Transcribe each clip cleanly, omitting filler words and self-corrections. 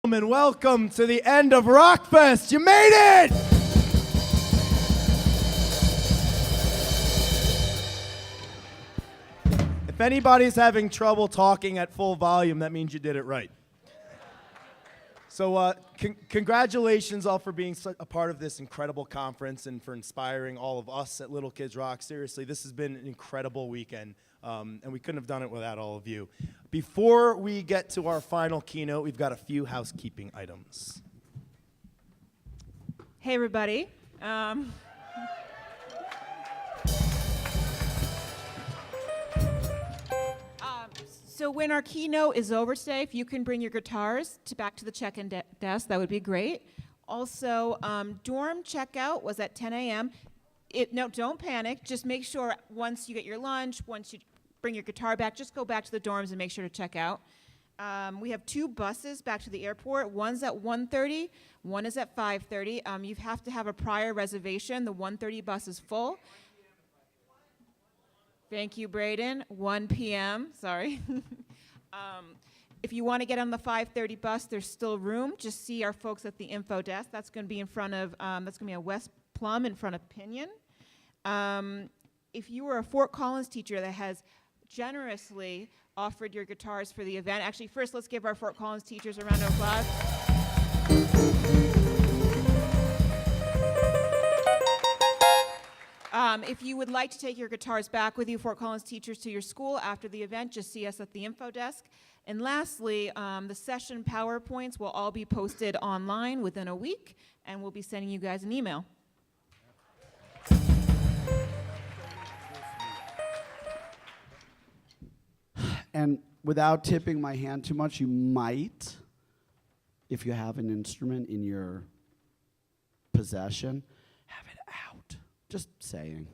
And welcome to the end of Rockfest. You made it! If anybody's having trouble talking at full volume, that means you did it right. So congratulations all for being a part of this incredible conference and for inspiring all of us at Little Kids Rock. Seriously, this has been an incredible weekend, and we couldn't have done it without all of you. Before we get to our final keynote, we've got a few housekeeping items. Hey, everybody. So when our keynote is over today, if you can bring your guitars back to the check-in desk, that would be great. Also, dorm checkout was at 10 a.m. No, don't panic. Just make sure once you get your lunch, once you bring your guitar back, just go back to the dorms and make sure to check out. We have 2 buses back to the airport. One's at 1:30, one is at 5:30. You have to have a prior reservation. The 1:30 bus is full. Thank you, Braden. 1 p.m., sorry. If you want to get on the 5:30 bus, there's still room. Just see our folks at the info desk. That's going to be in front of, that's going to be at West Plum in front of Pinion. If you were a Fort Collins teacher that has generously offered your guitars for the event, actually, first let's give our Fort Collins teachers a round of applause. If you would like to take your guitars back with you, Fort Collins teachers, to your school after the event, just see us at the info desk. And lastly, the session PowerPoints will all be posted online within a week, and we'll be sending you guys an email. And without tipping my hand too much, you might, if you have an instrument in your possession, have it out. Just saying.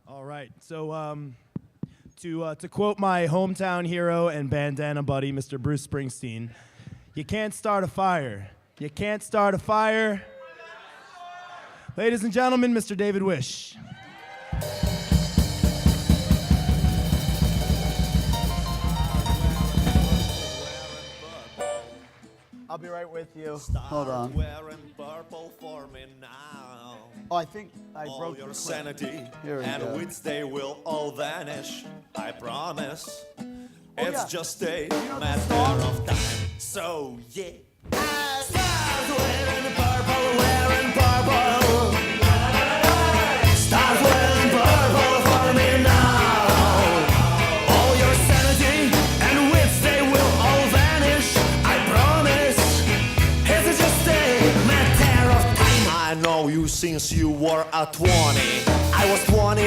All right, so to quote my hometown hero and bandana buddy, Mr. Bruce Springsteen, you can't start a fire. You can't start a fire. Ladies and gentlemen, Mr. David Wish. I'll be right with you. Hold on. Wearing purple for me now. Oh, I think I all broke your the sanity Here we and go. wits, they will all vanish. I promise. Oh, It's yeah. just a know the matter song? of time. So yeah. Stars wearing purple, wearing purple. Stars wearing purple for me now. All your sanity and wits, they will all vanish. I promise. It's just a matter of time. I know you since you were at 20. I was 20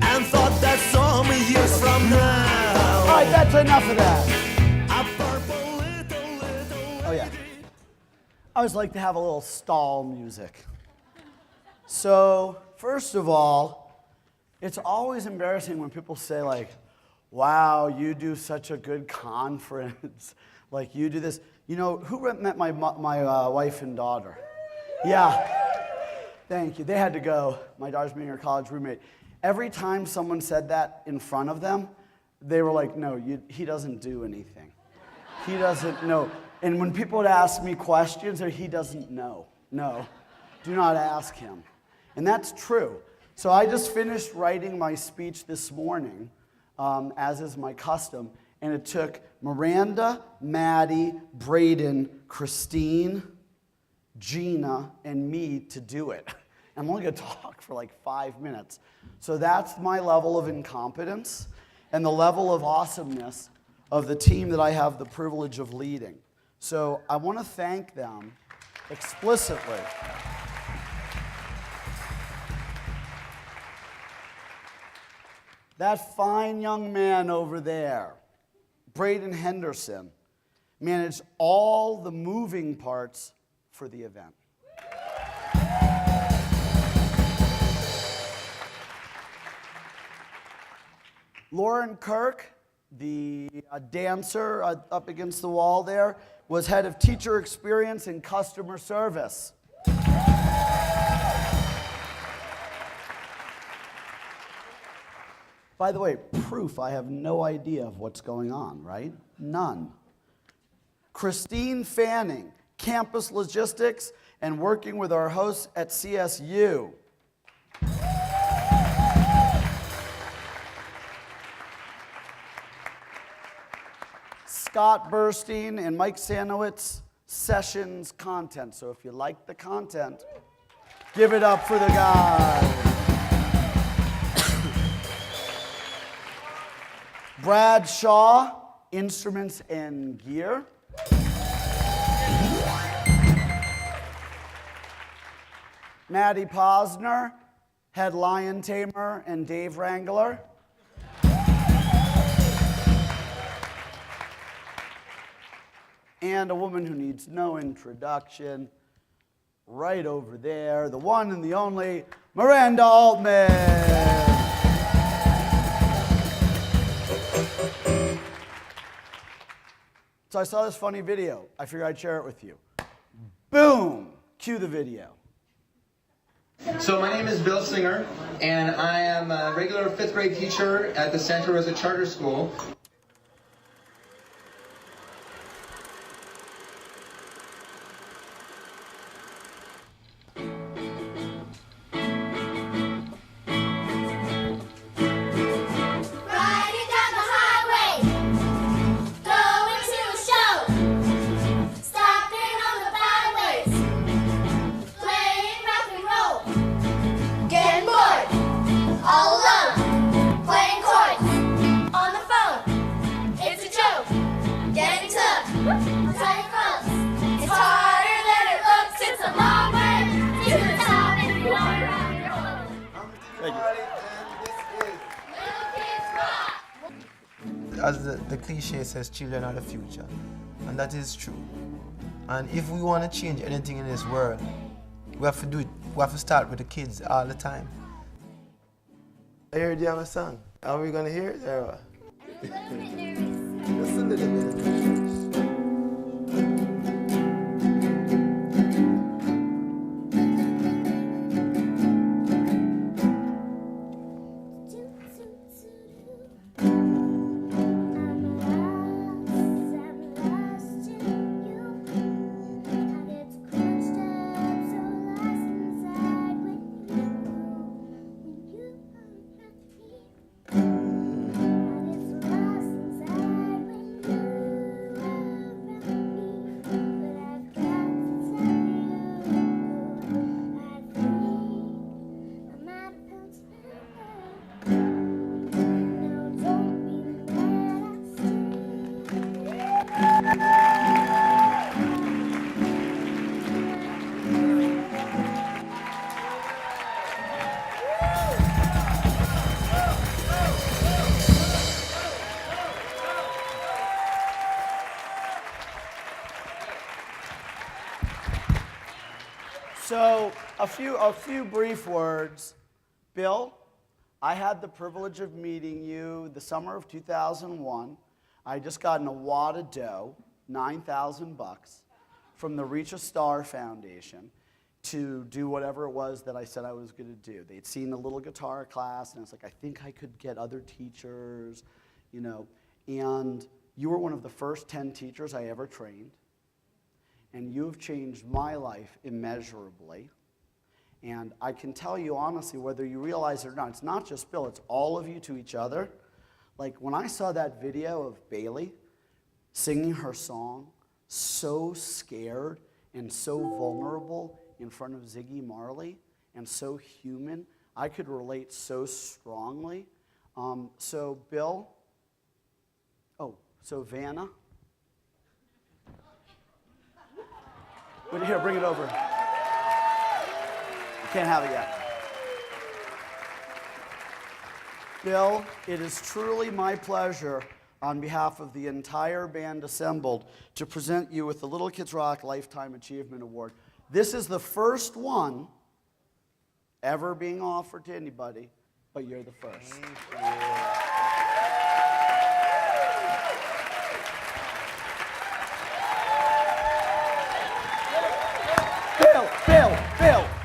and thought that some years from now. All right, that's enough of that. A purple little Oh, yeah. I always like to have a little stall music. So, first of all, it's always embarrassing when people say, like, wow, you do such a good conference. Like, you do this. You know, who met my wife and daughter? Yeah. Thank you. They had to go. My daughter's being her college roommate. Every time someone said that in front of them, they were like, no, he doesn't do anything. He doesn't know. And when people would ask me questions, he doesn't know. No, do not ask him. And that's true. So I just finished writing my speech this morning, as is my custom, and it took Miranda, Maddie, Braden, Christine, Gina, and me to do it. I'm only going to talk for like 5 minutes. So that's my level of incompetence and the level of awesomeness of the team that I have the privilege of leading. So I want to thank them explicitly. That fine young man over there, Braden Henderson, managed all the moving parts for the event. Lauren Kirk, the dancer up against the wall there, was head of teacher experience and customer service. And By the way, proof I have no idea of what's going on, right? None. Christine Fanning, campus logistics and working with our hosts at CSU. Scott Burstein and Mike Sanowitz, sessions content. So if you like the content, give it up for the guys. Brad Shaw, instruments and gear. Maddie Posner, head lion tamer and Dave Wrangler. And a woman who needs no introduction, right over there, the one and the only Miranda Altman. So I saw this funny video. I figured I'd share it with you. Boom! Cue the video. So my name is Bill Singer, and I am a regular 5th grade teacher at the Santa Rosa Charter School. Riding down the highway, going to a show, stopping on the byways, playing rock and roll, getting bored, all alone, playing chords, on the phone, it's a joke, getting tough, tiny close, it's harder than it looks, it's a long way to the top if you want to rock and roll. Little kids rock! As the cliche says, children are the future. And that is true. And if we want to change anything in this world, we have to do it. We have to start with the kids all the time. I heard you have a song. Are we going to hear it? Or what? Just a little bit. So a few brief words. Bill, I had the privilege of meeting you the summer of 2001. I just got an wad of dough, $9,000, from the Reach a Star Foundation to do whatever it was that I said I was going to do. They'd seen a little guitar class, and I was like, I think I could get other teachers, you know. And you were one of the first 10 teachers I ever trained. And you've changed my life immeasurably. And I can tell you honestly, whether you realize it or not, it's not just Bill, it's all of you to each other. Like when I saw that video of Bailey singing her song, so scared and so vulnerable in front of Ziggy Marley, and so human, I could relate so strongly. So Bill, so Vanna. Here, bring it over. You can't have it yet. Bill, it is truly my pleasure on behalf of the entire band assembled to present you with the Little Kids Rock Lifetime Achievement Award. This is the first one ever being offered to anybody, but you're the first.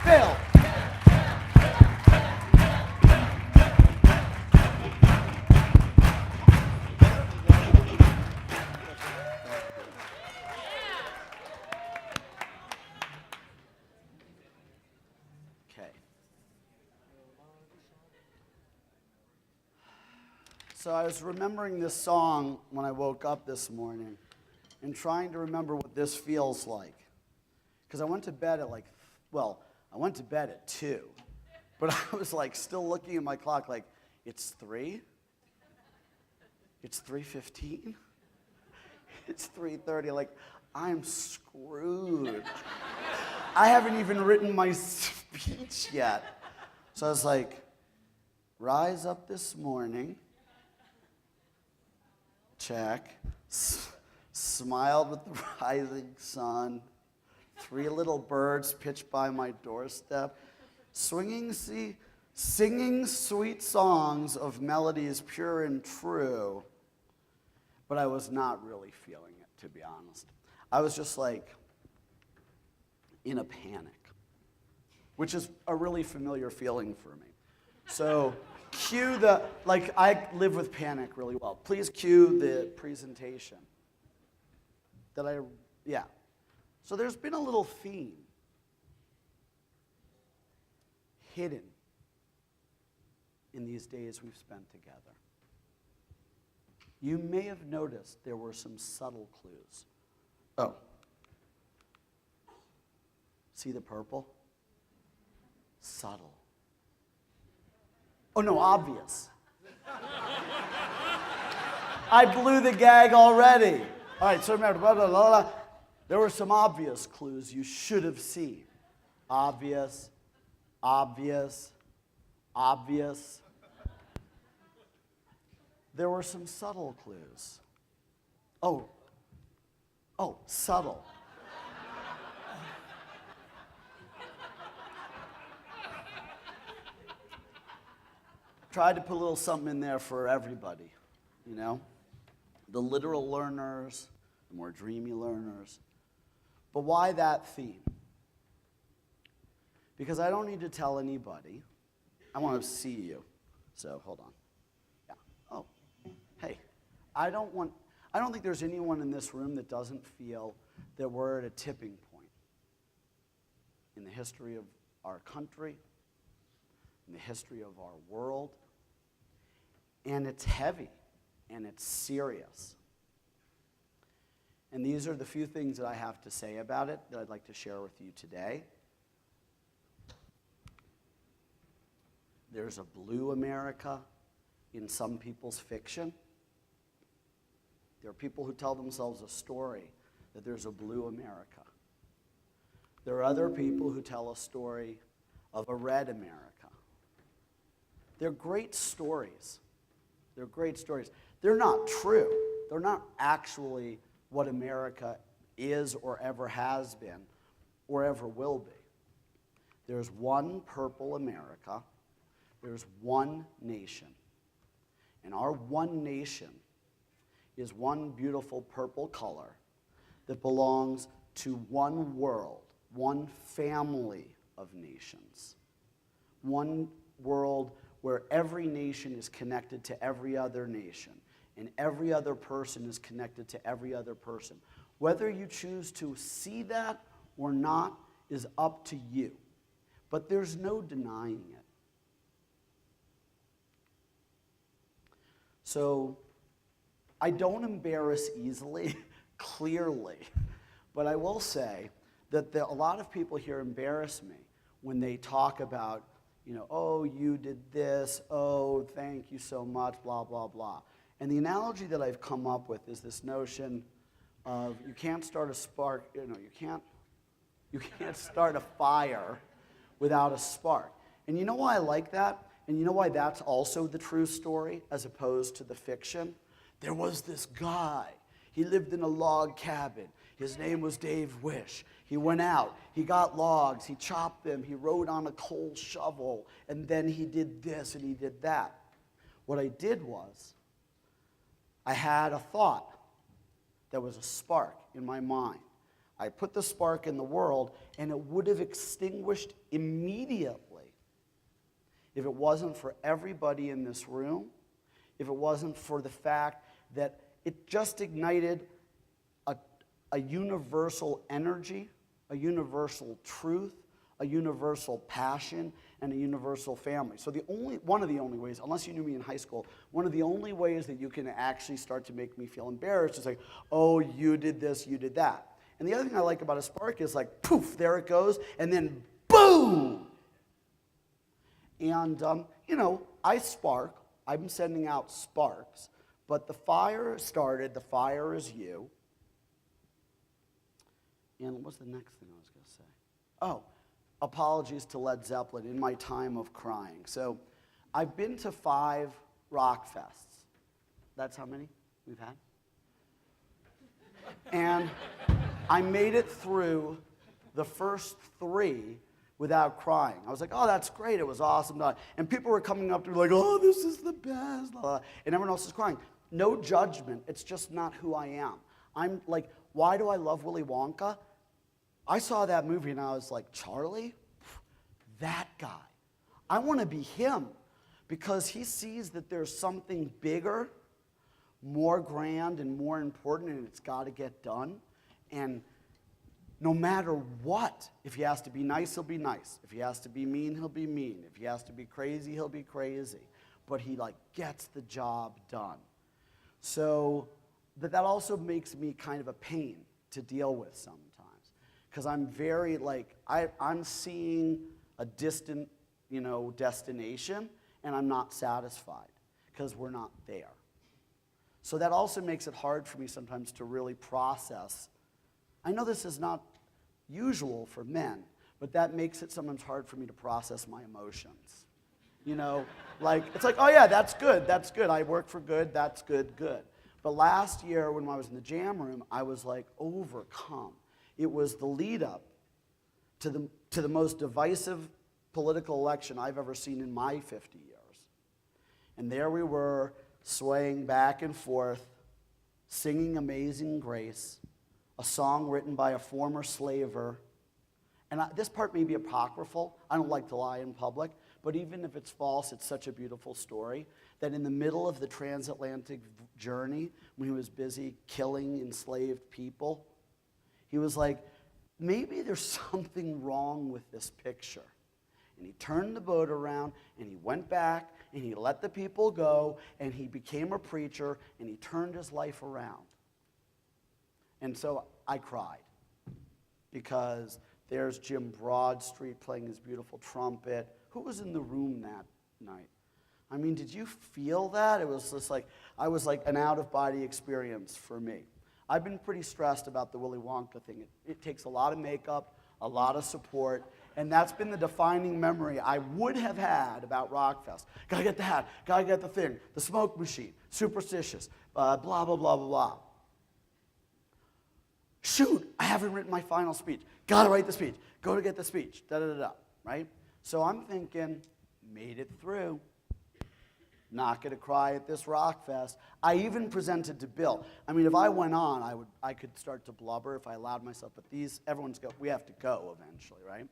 Bill. So I was remembering this song when I woke up this morning and trying to remember what this feels like. Because I went to bed at I went to bed at 2. But I was like still looking at my clock like, it's 3? It's 3:15? It's 3:30. Like, I'm screwed. I haven't even written my speech yet. So I was like, rise up this morning. Check. Smiled with the rising sun. 3 little birds pitched by my doorstep. Singing sweet songs of melodies pure and true. But I was not really feeling it, to be honest. I was just like in a panic, which is a really familiar feeling for me. So cue I live with panic really well. Please cue the presentation. So there's been a little theme hidden in these days we've spent together. You may have noticed there were some subtle clues. Oh. See the purple? Subtle. Oh no, obvious. I blew the gag already. All right, so remember, blah, blah, blah, blah. There were some obvious clues you should have seen. Obvious, obvious, obvious. There were some subtle clues. Oh, subtle. Tried to put a little something in there for everybody, you know? The literal learners, the more dreamy learners. But why that theme? Because I don't need to tell anybody. I want to see you. So hold on. Yeah. Oh, hey. I don't think there's anyone in this room that doesn't feel that we're at a tipping point in the history of our country, in the history of our world. And it's heavy, and it's serious. And these are the few things that I have to say about it that I'd like to share with you today. There's a blue America in some people's fiction. There are people who tell themselves a story that there's a blue America. There are other people who tell a story of a red America. They're great stories. They're great stories. They're not true. They're not actually what America is or ever has been or ever will be. There's one purple America. There's one nation. And our one nation is one beautiful purple color that belongs to one world, one family of nations. One world where every nation is connected to every other nation, and every other person is connected to every other person. Whether you choose to see that or not is up to you, but there's no denying it. So I don't embarrass easily, clearly, but I will say that a lot of people here embarrass me when they talk about, oh, you did this, oh, thank you so much, blah, blah, blah. And the analogy that I've come up with is this notion of you can't start a spark, you can't start a fire without a spark. And you know why I like that? And you know why that's also the true story as opposed to the fiction? There was this guy. He lived in a log cabin. His name was Dave Wish. He went out, he got logs, he chopped them, he rode on a coal shovel, and then he did this and he did that. What I did was, I had a thought that was a spark in my mind. I put the spark in the world, and it would have extinguished immediately if it wasn't for everybody in this room, if it wasn't for the fact that it just ignited a universal energy, a universal truth, a universal passion, and a universal family. So one of the only ways, unless you knew me in high school, one of the only ways that you can actually start to make me feel embarrassed is like, oh, you did this, you did that. And the other thing I like about a spark is like, poof, there it goes, and then boom! And, I spark. I'm sending out sparks. But the fire started. The fire is you. And what's the next thing I was going to say? Oh, apologies to Led Zeppelin in my time of crying. So I've been to 5 rock fests. That's how many we've had? And I made it through the first 3 without crying. I was like, oh, that's great. It was awesome. And people were coming up to me like, oh, this is the best. And everyone else is crying. No judgment. It's just not who I am. I'm like, why do I love Willy Wonka? I saw that movie and I was like, Charlie? That guy. I want to be him because he sees that there's something bigger, more grand, and more important, and it's got to get done. And no matter what, if he has to be nice, he'll be nice. If he has to be mean, he'll be mean. If he has to be crazy, he'll be crazy. But he gets the job done. So that also makes me kind of a pain to deal with sometimes. Because I'm very I'm seeing a distant, destination, and I'm not satisfied because we're not there. So that also makes it hard for me sometimes to really process. I know this is not usual for men, but that makes it sometimes hard for me to process my emotions. It's like, oh yeah, that's good. I work for good, that's good. But last year when I was in the jam room, I was overcome. It was the lead up to the most divisive political election I've ever seen in my 50 years. And there we were, swaying back and forth, singing Amazing Grace, a song written by a former slaver. And this part may be apocryphal. I don't like to lie in public, but even if it's false, it's such a beautiful story that in the middle of the transatlantic journey, when he was busy killing enslaved people, he was like, maybe there's something wrong with this picture. And he turned the boat around, and he went back, and he let the people go, and he became a preacher, and he turned his life around. And so I cried because there's Jim Broadstreet playing his beautiful trumpet. Who was in the room that night? I mean, did you feel that? It was just I was like an out-of-body experience for me. I've been pretty stressed about the Willy Wonka thing. It takes a lot of makeup, a lot of support, and that's been the defining memory I would have had about Rockfest. Gotta get the hat, gotta get the thing, the smoke machine, superstitious, blah, blah, blah, blah, blah. Shoot, I haven't written my final speech. Gotta write the speech. Go to get the speech. Da-da-da-da, right? So I'm thinking, made it through. Not gonna cry at this rock fest. I even presented to Bill. I mean, if I went on, I could start to blubber if I allowed myself. But we have to go eventually, right?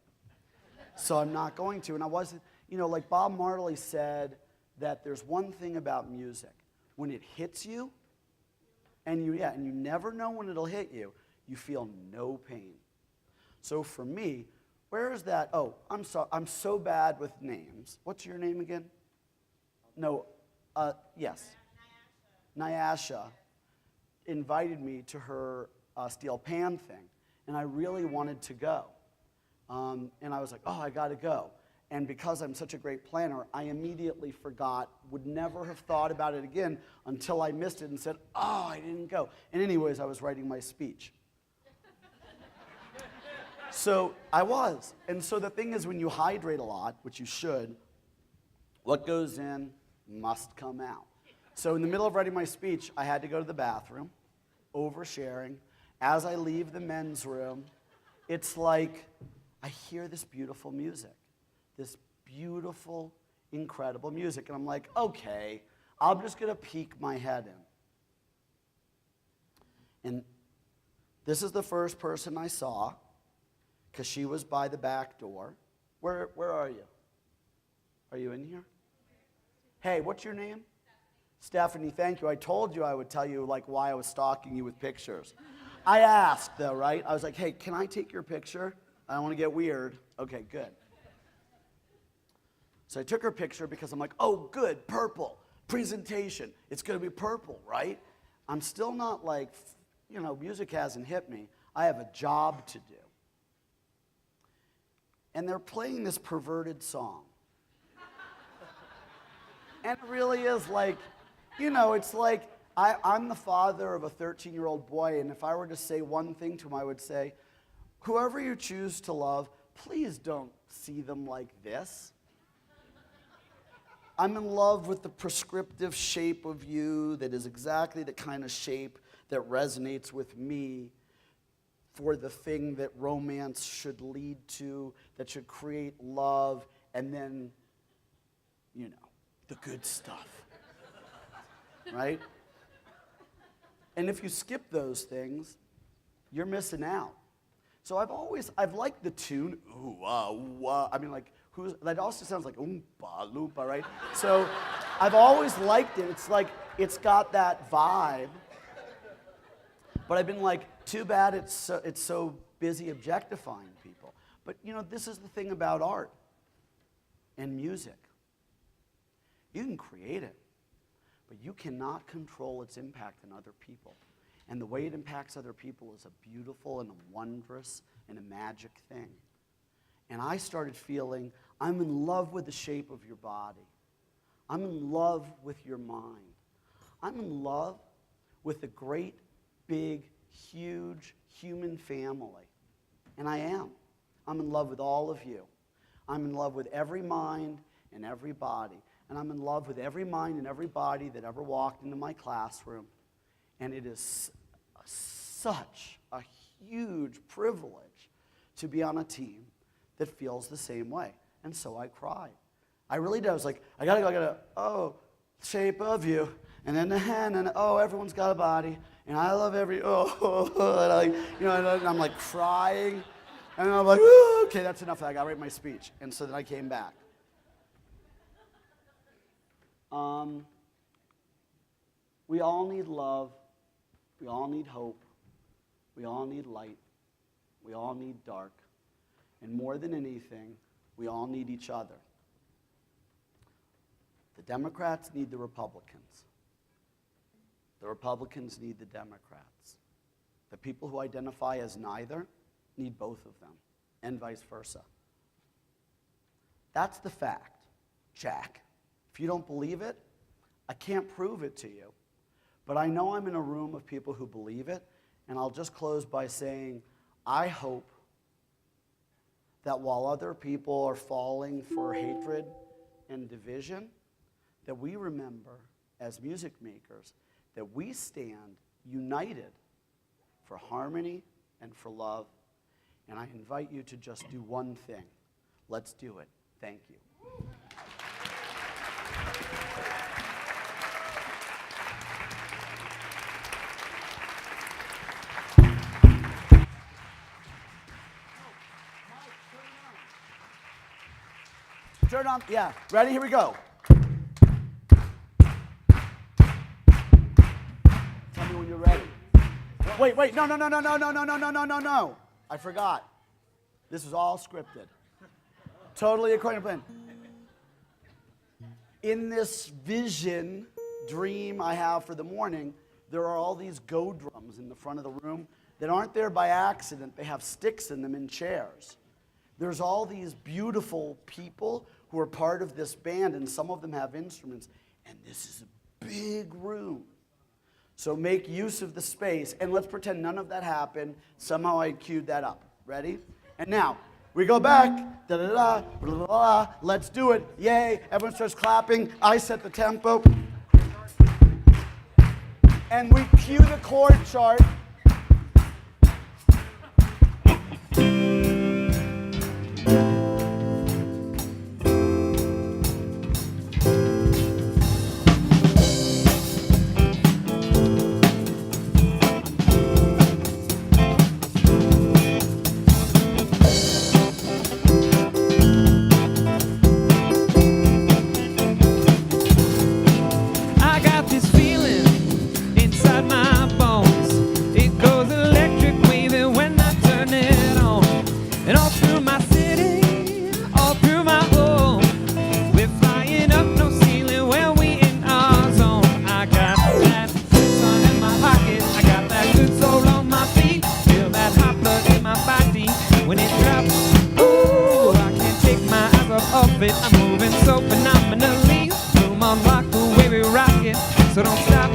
So I'm not going to. And I wasn't, like Bob Marley said, that there's one thing about music. When it hits you, and you never know when it'll hit you, you feel no pain. So for me, where is that? Oh, I'm so bad with names. What's your name again? No, yes. Nyasha invited me to her steel pan thing, and I really wanted to go. And I was like, oh, I got to go. And because I'm such a great planner, I immediately forgot, would never have thought about it again until I missed it and said, oh, I didn't go. And anyways, I was writing my speech. So I was. And so the thing is, when you hydrate a lot, which you should, what goes in must come out. So in the middle of writing my speech, I had to go to the bathroom, oversharing. As I leave the men's room, it's like I hear this beautiful music, this beautiful, incredible music. And I'm like, okay, I'm just going to peek my head in. And this is the first person I saw, because she was by the back door. Where are you? Are you in here? Hey, what's your name? Stephanie, thank you. I told you I would tell you why I was stalking you with pictures. I asked though, right? I was like, hey, can I take your picture? I don't want to get weird. Okay, good. So I took her picture because I'm like, oh, good, purple, presentation. It's going to be purple, right? I'm still not like, music hasn't hit me. I have a job to do. And they're playing this perverted song. And it really is like, it's like I'm the father of a 13-year-old boy, and if I were to say one thing to him, I would say, whoever you choose to love, please don't see them like this. I'm in love with the prescriptive shape of you that is exactly the kind of shape that resonates with me for the thing that romance should lead to, that should create love, and then, the good stuff, right? And if you skip those things, you're missing out. So I've liked the tune, ooh, I mean, like, that also sounds like oompa loompa, right? So I've always liked it. It's like, it's got that vibe. But I've been like, too bad it's so busy objectifying people. But this is the thing about art and music. You can create it, but you cannot control its impact on other people. And the way it impacts other people is a beautiful and a wondrous and a magic thing. And I started feeling, I'm in love with the shape of your body. I'm in love with your mind. I'm in love with the great, big, huge human family. And I am. I'm in love with all of you. I'm in love with every mind and every body. And I'm in love with every mind and every body that ever walked into my classroom. And it is such a huge privilege to be on a team that feels the same way. And so I cried. I really did. I was like, I gotta, shape of you. And then the hand, and everyone's got a body. And I love and I'm like crying. And I'm like, okay, that's enough. I gotta write my speech. And so then I came back. We all need love. We all need hope. We all need light. We all need dark. And more than anything, we all need each other. The Democrats need the Republicans. The Republicans need the Democrats. The people who identify as neither need both of them, and vice versa. That's the fact, Jack. If you don't believe it, I can't prove it to you. But I know I'm in a room of people who believe it, and I'll just close by saying, I hope that while other people are falling for hatred and division, that we remember as music makers that we stand united for harmony and for love. And I invite you to just do one thing. Let's do it. Thank you. Turn on, yeah. Ready? Here we go. Tell me when you're ready. Wait, no. I forgot. This is all scripted. Totally according to plan. In this vision, dream I have for the morning, there are all these go drums in the front of the room that aren't there by accident. They have sticks in them in chairs. There's all these beautiful people who are part of this band, and some of them have instruments. And this is a big room. So make use of the space, and let's pretend none of that happened. Somehow I queued that up. Ready? And now, we go back, da-da-da, blah, let's do it, yay. Everyone starts clapping. I set the tempo. And we cue the chord chart. I got this feeling inside my bones. it. So don't stop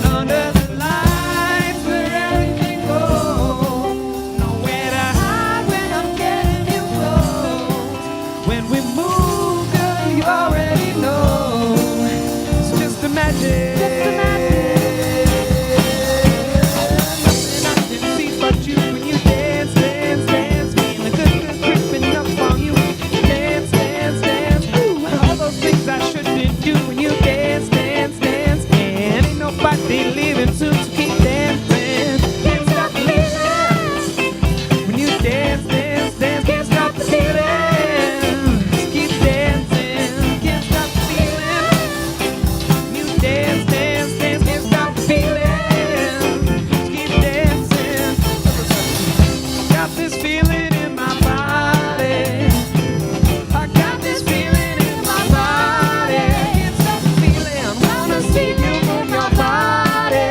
under the lights where everything goes. Nowhere to hide when I'm getting you close. When we move, girl, you already know. It's just a magic. Nothing I can see but you when you dance, dance, dance. Feel the good creeping up on you. Dance, dance, dance. Ooh, all those things I shouldn't do when you dance, dance, dance. And ain't nobody leaving soon, so keep dancing. Can't stop the feeling. When you dance, dance, dance. Can't stop the feeling. Just keep dancing. Can't stop the feeling. When you dance, dance, dance. Can't stop the feeling. Just keep dancing. Got this feeling in my body. I got this feeling in my body. Can't stop the feeling. Wanna see you move your body.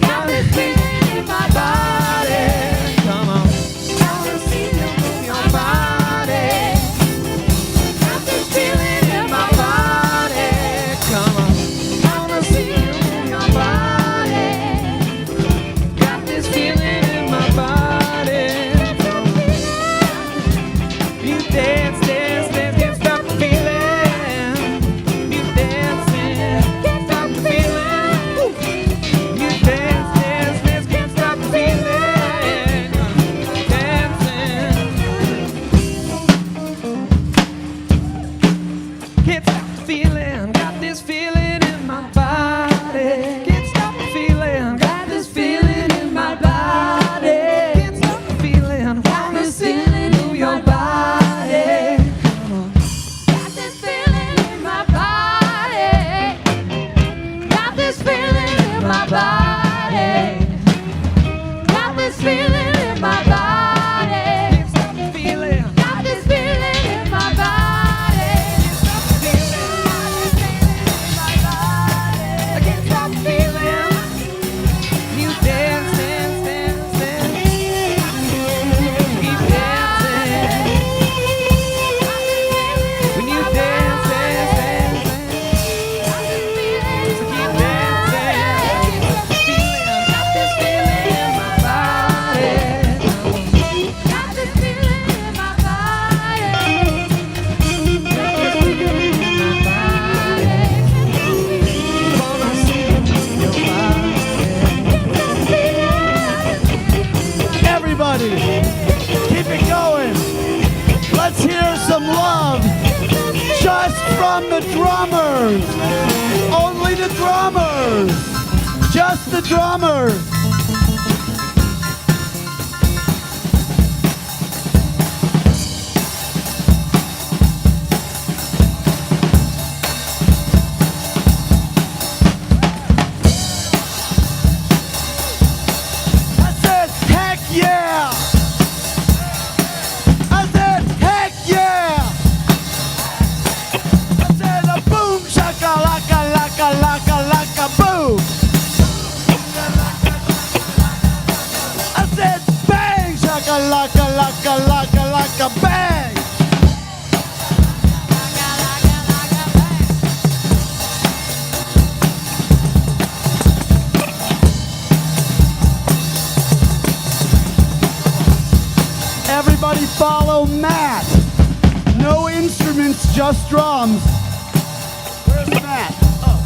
Got this feeling in my body. Come on. Wanna see you move your body. Got this feeling in my body. Come on. Wanna see you move your body. Got this feeling in my body. You dance, dance, dance, can't stop the feeling. You dancing, can't stop the feeling. You dance, dance, dance, can't stop the feeling. Dancing, can't stop the feeling. Got this feeling in my body. Can't stop the feeling. Got this feeling in my body. Can't stop the feeling. Wanna see you move your body. Got this feeling in my body. Got this feeling in my body. Got this feeling in my body. Can't stop the feeling. Got this feeling in my body. I can't stop the feeling. You dance, dance, dance, dance. Keep dancing. When you dance, dance, dance, dance. So keep dancing. Got this feeling in my body. Got this feeling in my body. Wanna see you move your body. Everybody, keep it going. Let's hear some love just from the drummers. Only the drummers. Just the drummers. I said, heck yeah! I said, heck yeah! I said, a boom shaka laka laka laka laka boom! I said, bang shaka laka laka laka laka bang! Everybody follow Matt. No instruments, just drums. Where's Matt? Oh.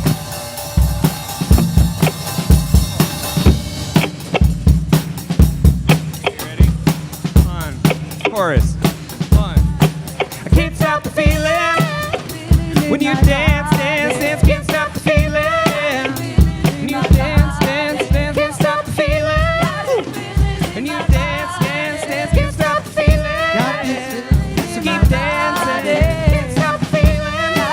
Chorus. I can't stop the feeling. When you dance, dance, dance, can't stop the feeling. When you dance, dance, dance, can't stop the feeling. When you dance, dance, dance, can't stop the feeling. So keep dancing, can't stop the feeling.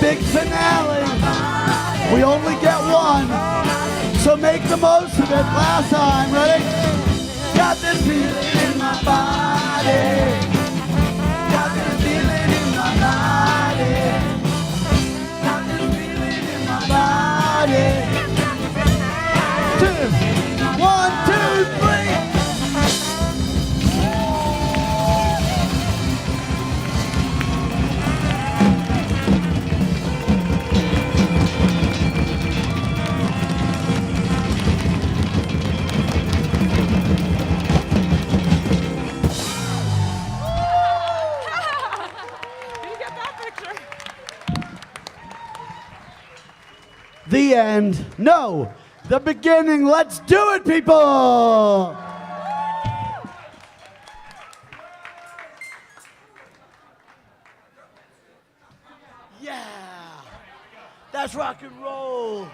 big finale. We only get one, so make the most of it. Last time, ready? Got this feeling in my body. Got this feeling in my body. Got this feeling in my body. 1, 2, 3. The end. No, the beginning. Let's do it, people. Yeah, that's rock and roll.